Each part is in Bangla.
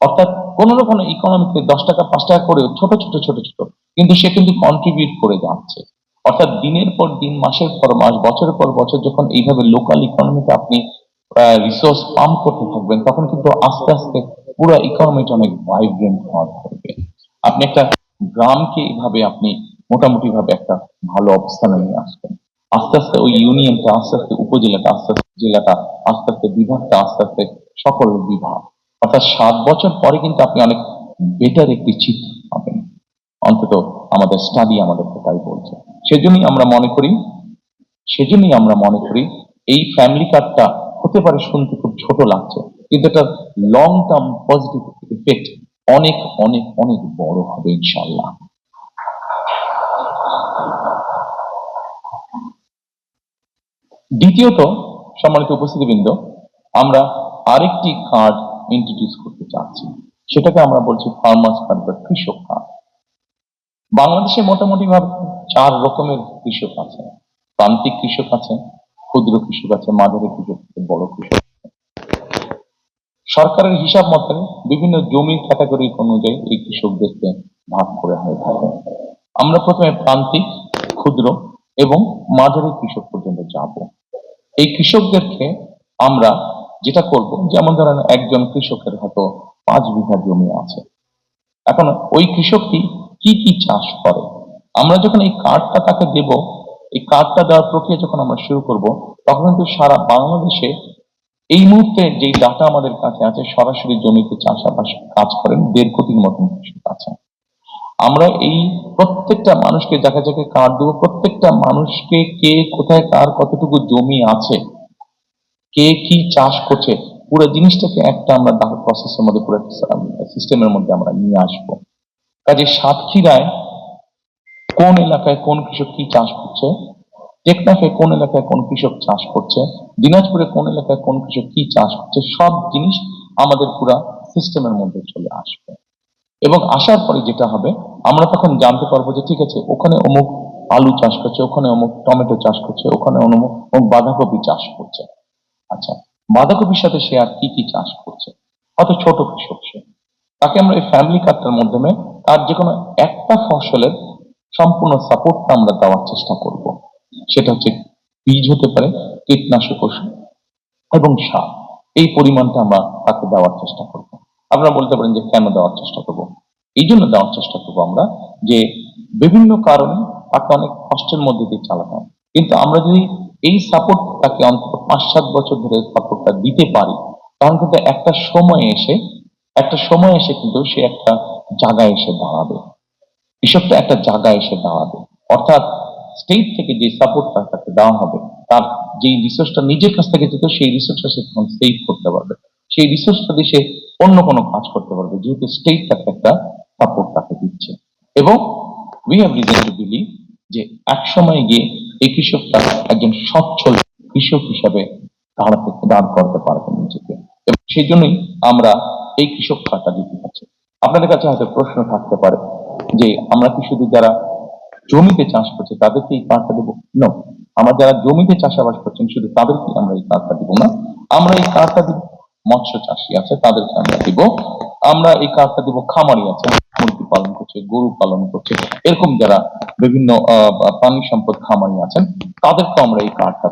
অর্থাৎ কোনো না কোনো ইকোনমিতে 10 টাকা 5 টাকা করে ছোট ছোট ছোট ছোট কিন্তু সে কিন্তু কন্ট্রিবিউট করে যাচ্ছে। অর্থাৎ দিনের পর দিন, মাসের পর মাস, বছরের পর বছর যখন এইভাবে লোকাল ইকোনমিতে আপনি রিসোর্স পাম্প করতে থাকবেন, তখন কিন্তু আস্তে আস্তে পুরো ইকোনমিটা অনেক ভাইব্রেন্ট হওয়া থাকবে। আপনি একটা গ্রামকে এইভাবে আপনি মোটামুটি ভাবে একটা ভালো অবস্থানে নিয়ে আসবেন। আস্তে আস্তে ওই ইউনিয়নটা, আস্তে আস্তে উপজেলাটা, আস্তে আস্তে জেলাটা, আস্তে আস্তে বিভাগটা, আস্তে আস্তে সকল বিভাগ, অর্থাৎ 7 বছর পরে কিন্তু আপনি অনেক বেটার একটি চিত্র পাবেন। অন্তত আমাদের স্টাডি আমাদেরকে তাই বলছে। সেজন্যই আমরা মনে করি এই ফ্যামিলি কার্ডটা হতে পারে শুনতে খুব ছোট লাগছে, কিন্তু এটা লং টার্ম পজিটিভ ইফেক্ট অনেক অনেক অনেক বড় হবে ইনশাআল্লাহ। দ্বিতীয়ত, সম্মানিত উপস্থিতিবৃন্দ, আমরা আরেকটি কার্ড ইন্ট্রোডিউস করতে চাচ্ছি, সেটাকে আমরা বলছি ফার্মার্স কার্ড বা কৃষক কার্ড। বাংলাদেশে মোটামুটি ভাবে 4 রকমের কৃষক আছে। প্রান্তিক কৃষক আছে, ক্ষুদ্র কৃষক আছে, মাঝারি কৃষক আছে, বড় কৃষক। সরকারের হিসাব মতে বিভিন্ন জমির ক্যাটাগরি অনুযায়ী এই কৃষকদেরকে ভাগ করে হয়ে থাকে। আমরা প্রথমে প্রান্তিক, ক্ষুদ্র এবং মাঝারি কৃষক পর্যন্ত যাব। এই কৃষকদেরকে আমরা যেটা করব, যেমন ধরেন একজন কৃষকের হয়তো 5 বিঘা জমি আছে। এখন ওই কৃষকটি কি কি চাষ করে, আমরা যখন এই কার্ডটা তাকে দেব, এই কার্ডটা দেওয়ার প্রক্রিয়া যখন আমরা শুরু করব, তখন কিন্তু সারা বাংলাদেশে এই মুহূর্তে যে ডাটা আমাদের কাছে আছে, সরাসরি জমিতে চাষাবাস কাজ করেন 1.5 কোটির মতন কৃষক আছে। আমরা এই প্রত্যেকটা মানুষকে যাকে যাকে কার্ড দেবো, প্রত্যেকটা মানুষকে কে কোথায় কার কতটুকু জমি আছে, কে কি চাষ করছে, পুরো জিনিসটাকে একটা আমরা ডাটা প্রসেসের মধ্যে, পুরো সিস্টেমের মধ্যে আমরা নিয়ে আসবো। কাজে সাতক্ষীরায় কোন এলাকায় কোন কৃষক কি চাষ করছে, টেকনাফে কোন এলাকায় কোন কৃষক চাষ করছে, দিনাজপুরে কোন এলাকায় কোন কৃষক কি চাষ করছে, সব জিনিস আমাদের পুরা সিস্টেমের মধ্যে চলে আসবে। এবং আসার পরে যেটা হবে, আমরা তখন জানতে পারবো যে ঠিক আছে, ওখানে অমুক আলু চাষ করছে, ওখানে অমুক টমেটো চাষ করছে, ওখানে অমুক বাঁধাকপি চাষ করছে। আচ্ছা, বাঁধাকপির সাথে সে আর কি কি চাষ করছে, হয়তো ছোট কৃষক সে, তাকে আমরা এই ফ্যামিলি কার্ডটার মাধ্যমে তার যে কোনো একটা ফসলের সম্পূর্ণ সাপোর্টটা আমরা দেওয়ার চেষ্টা করব। সেটা হচ্ছে বীজ হতে পারে, কীটনাশক ওষুধ এবং সার, এই পরিমাণটা আমরা তাকে দেওয়ার চেষ্টা করব। আপনারা বলতে পারেন যে কেন দেওয়ার চেষ্টা করব? এই জন্য দেওয়ার চেষ্টা করবো আমরা যে বিভিন্ন কারণে তাকে অনেক কষ্টের মধ্যে দিয়ে চালাতে হয়, কিন্তু আমরা যদি এই সাপোর্ট তাকে অন্তত 5-7 বছর ধরে সাপোর্টটা দিতে পারি, তখন কিন্তু একটা সময় এসে কিন্তু সে একটা জায়গায় এসে দাঁড়াবে, কৃষকটা একটা জায়গায় এসে দাঁড়াবে। অর্থাৎ স্টেট থেকে যে সাপোর্টটা তাকে দেওয়া হবে, তার যেই রিসোর্সটা নিজের কাছ থেকে যেত, সেই রিসোর্সটা সে তখন সেভ করতে পারবে, সেই রিসোর্সটা দিয়ে সে অন্য কোনো কাজ করতে পারবে, যেহেতু স্টেট তাকে একটা সাপোর্ট তাকে দিচ্ছে। এবং we have reason to believe যে এক সময় গিয়ে এই কৃষকটা একজন সচ্ছল কৃষক হিসাবে দাঁড় করতে পারবে নিজেকে। এবং সেই জন্যই আমরা এই কৃষক কার্ডটা দিতে পারছি। আপনাদের কাছে হয়তো প্রশ্ন থাকতে পারে যে আমরা কি শুধু যারা জমিতে চাষ করছে তাদেরকে এই কার্ডটা দেবো? নো, আমরা যারা জমিতে চাষাবাস করছেন শুধু তাদেরকে আমরা এই কার্ডটা দিব না। আমরা এই কার্ডটা দিব মৎস্য চাষী আছে তাদেরকে আমরা দিব, আমরা এই কার্ডটা দিব খামারি আছে, মুরগি পালন করছে, গরু পালন করছে, এরকম যারা বিভিন্ন প্রাণী সম্পদ খামারি আছেন, তাদেরকে আমরা এই কার্ডটা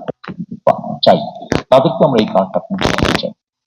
চাই, তাদেরকে আমরা এই কার্ডটা চাই।